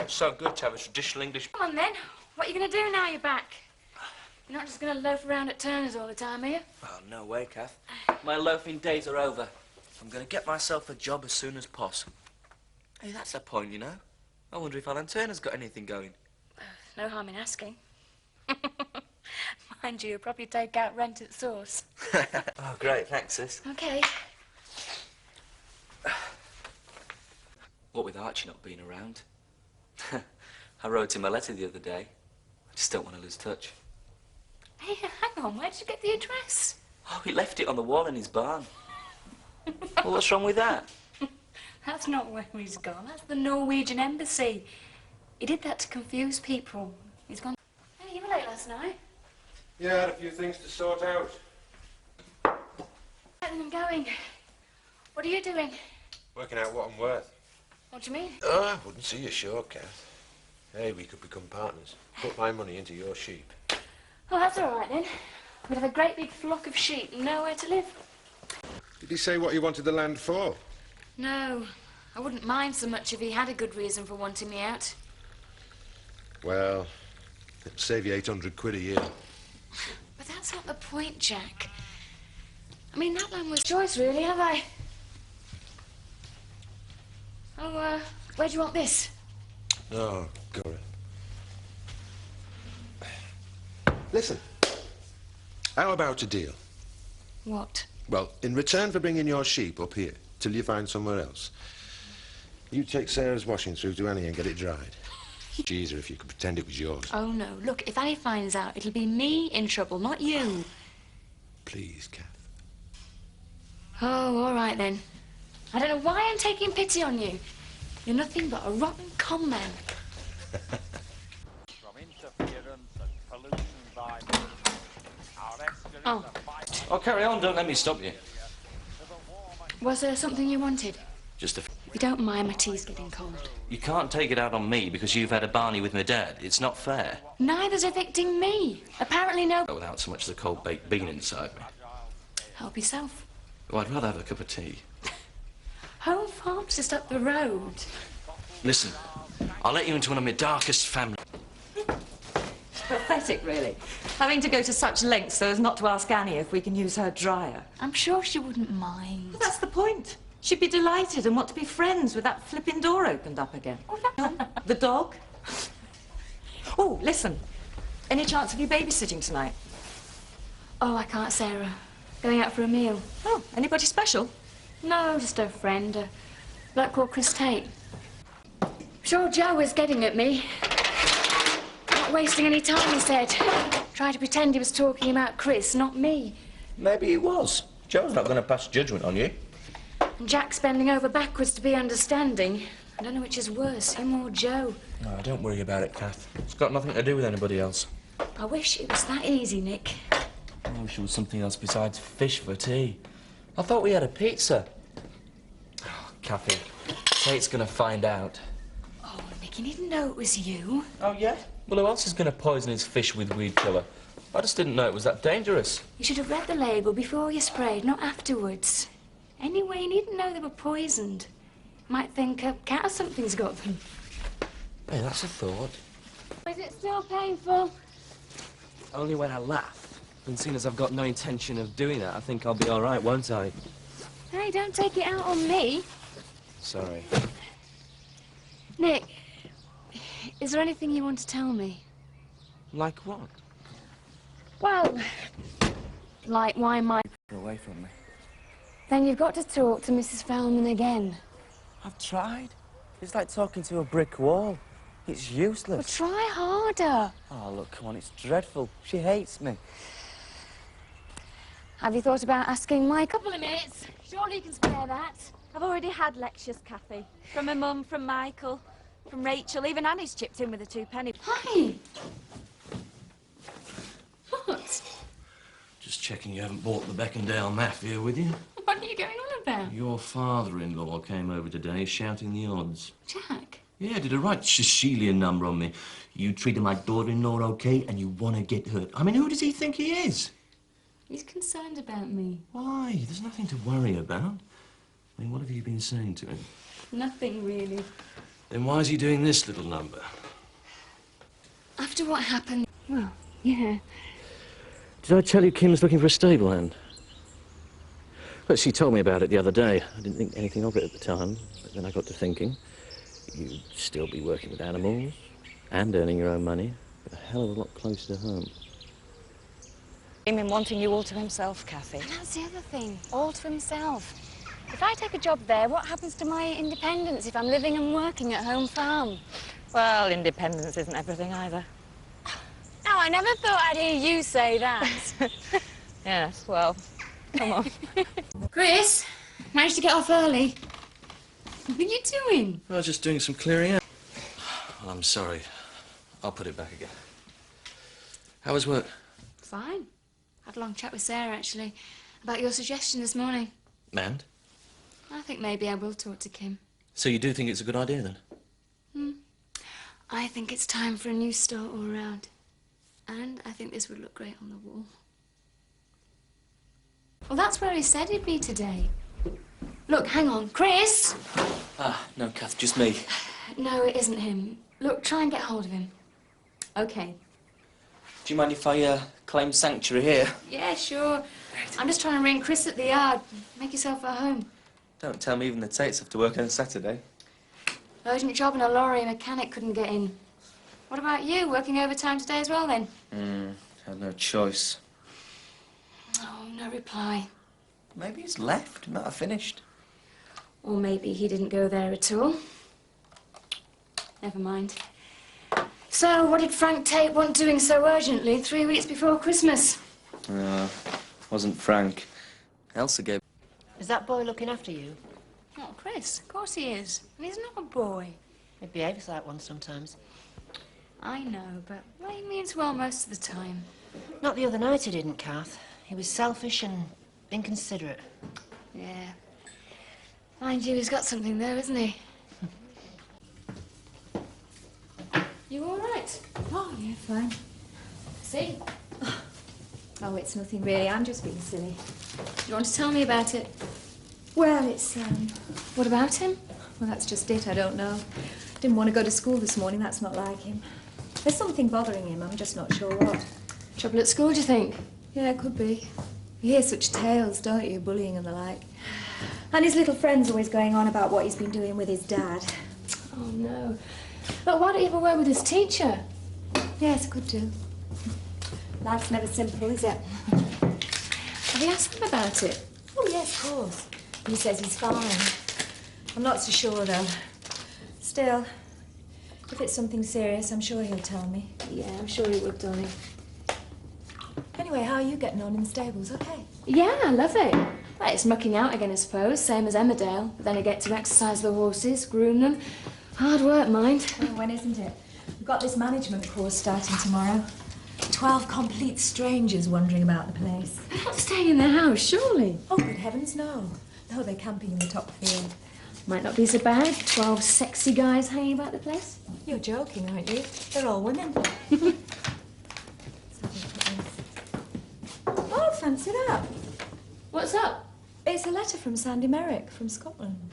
It's so good to have a traditional English... Come on, then. What are you going to do now you're back? You're not just going to loaf around at Turner's all the time, are you? Oh, no way, Kath. My loafing days are over. I'm going to get myself a job as soon as possible. Hey, that's a point, you know. I wonder if Alan Turner's got anything going. No harm in asking. Mind you, you'll probably take out rent at source. Oh, great. Thanks, sis. OK. What with Archie not being around? I wrote him a letter the other day. I just don't want to lose touch. Hey, hang on. Where did you get the address? Oh, he left it on the wall in his barn. Well, what's wrong with that? That's not where he's gone. That's the Norwegian embassy. He did that to confuse people. He's gone... Hey, you were late last night. Yeah, I had a few things to sort out. Right, then I'm going. What are you doing? Working out what I'm worth. What do you mean? Oh, I wouldn't see you short, Kath. Hey, we could become partners. Put my money into your sheep. Oh, that's all right, then. We'd have a great big flock of sheep and nowhere to live. Did he say what he wanted the land for? No. I wouldn't mind so much if he had a good reason for wanting me out. Well, it'll save you 800 quid a year. But that's not the point, Jack. I mean, that land was choice, really, have I? Oh, where do you want this? Oh, God. Listen, how about a deal? What? Well, in return for bringing your sheep up here till you find somewhere else, you take Sarah's washing through to Annie and get it dried. It's easier if you could pretend it was yours. Oh, no. Look, if Annie finds out, it'll be me in trouble, not you. Please, Kath. Oh, all right, then. I don't know why I'm taking pity on you. You're nothing but a rotten con man. From interference and pollution by Oh. Oh, carry on. Don't let me stop you. Was there something you wanted? Just a... If you don't mind, my tea's getting cold. You can't take it out on me because you've had a barney with my dad. It's not fair. Neither's evicting me. Apparently no... Without so much as a cold baked bean inside me. Help yourself. Oh, I'd rather have a cup of tea. Home Farm's just up the road. Listen, I'll let you into one of my darkest families. Pathetic, really. Having to go to such lengths so as not to ask Annie if we can use her dryer. I'm sure she wouldn't mind. Well, that's the point. She'd be delighted and want to be friends with that flipping door opened up again. Oh, that... The dog. Oh, listen. Any chance of you babysitting tonight? Oh, I can't, Sarah. Going out for a meal. Oh, anybody special? No, just a friend. A bloke called Chris Tate. Sure, Joe was getting at me. Not wasting any time, he said. Trying to pretend he was talking about Chris, not me. Maybe he was. Joe's not going to pass judgment on you. And Jack's bending over backwards to be understanding. I don't know which is worse, him or Joe. No, don't worry about it, Kath. It's got nothing to do with anybody else. I wish it was that easy, Nick. I wish it was something else besides fish for tea. I thought we had a pizza. Oh, Kathy, Tate's going to find out. Oh, Nick, he didn't know it was you. Oh, yeah? Well, who else is going to poison his fish with weed killer? I just didn't know it was that dangerous. You should have read the label before you sprayed, not afterwards. Anyway, you needn't know they were poisoned. Might think a cat or something's got them. Hey, that's a thought. Is it still painful? Only when I laugh. And seeing as I've got no intention of doing that, I think I'll be all right, won't I? Hey, don't take it out on me. Sorry. Nick, is there anything you want to tell me? Like what? Well, like why my... Get away from me. Then you've got to talk to Mrs. Fellman again. I've tried. It's like talking to a brick wall. It's useless. Well, try harder. Oh, look, come on, it's dreadful. She hates me. Have you thought about asking Mike? Couple of minutes. Surely you can spare that. I've already had lectures, Kathy. From my mum, from Michael, from Rachel. Even Annie's chipped in with a 2-penny. Hi. What? Just checking you haven't brought the Beckendale Mafia with you. What are you going on about? Your father-in-law came over today shouting the odds. Jack? Yeah, did a right Sicilian number on me. You treated my daughter-in-law okay and you want to get hurt. I mean, who does he think he is? He's concerned about me. Why? There's nothing to worry about. I mean, what have you been saying to him? Nothing, really. Then why is he doing this little number? After what happened... Well, yeah. Did I tell you Kim's looking for a stable hand? Well, she told me about it the other day. I didn't think anything of it at the time, but then I got to thinking, you'd still be working with animals and earning your own money, but a hell of a lot closer to home. Him wanting you all to himself, Kathy. That's the other thing, all to himself. If I take a job there, what happens to my independence if I'm living and working at home farm? Well, independence isn't everything either. No, I never thought I'd hear you say that. Yes, well, come on. Chris, managed to get off early. What are you doing? I was just doing some clearing out. Well, I'm sorry. I'll put it back again. How was work? Fine. Had a long chat with Sarah, actually, about your suggestion this morning. And? I think maybe I will talk to Kim. So you do think it's a good idea, then? I think it's time for a new start all round. And I think this would look great on the wall. Well, that's where he said he'd be today. Look, hang on. Chris! Ah, no, Kath, just me. No, it isn't him. Look, try and get hold of him. OK. Do you mind if I claim sanctuary here? Yeah, sure. I'm just trying to ring Chris at the yard. Make yourself at home. Don't tell me even the Tates have to work on Saturday. Urgent job in a lorry, a mechanic couldn't get in. What about you? Working overtime today as well, then? Had no choice. Oh, no reply. Maybe he's left, might have finished. Or maybe he didn't go there at all. Never mind. So, what did Frank Tate want doing so urgently 3 weeks before Christmas? Wasn't Frank. Elsa gave... Is that boy looking after you? Not Chris. Of course he is. And he's not a boy. He behaves like one sometimes. I know, but well, he means well most of the time. Not the other night he didn't, Kath. He was selfish and inconsiderate. Yeah. Mind you, he's got something there, isn't he? You all right? Oh, yeah, fine. See? Oh, it's nothing really. I'm just being silly. You want to tell me about it? Well, it's, What about him? well, that's just it. I don't know. Didn't want to go to school this morning. That's not like him. There's something bothering him. I'm just not sure what. Trouble at school, do you think? Yeah, it could be. You hear such tales, don't you? Bullying and the like. And his little friend's always going on about what he's been doing with his dad. Oh, no. But why don't you have a word with his teacher? Yes, could do. Life's never simple, is it? Have you asked him about it? Oh, yes, of course. He says he's fine. I'm not so sure, though. Still, if it's something serious, I'm sure he'll tell me. Yeah, I'm sure he would, darling. Anyway, how are you getting on in the stables? Okay. Yeah, I love it. Well, it's mucking out again, I suppose, same as Emmerdale. But then I get to exercise the horses, groom them. Hard work, mind. Oh, when isn't it? We've got this management course starting tomorrow. 12 complete strangers wandering about the place. They're not staying in their house, surely. Oh, good heavens, no. No, they're camping in the top field. Might not be so bad. 12 sexy guys hanging about the place. You're joking, aren't you? They're all women. Oh, fancy that. What's up? It's a letter from Sandy Merrick from Scotland.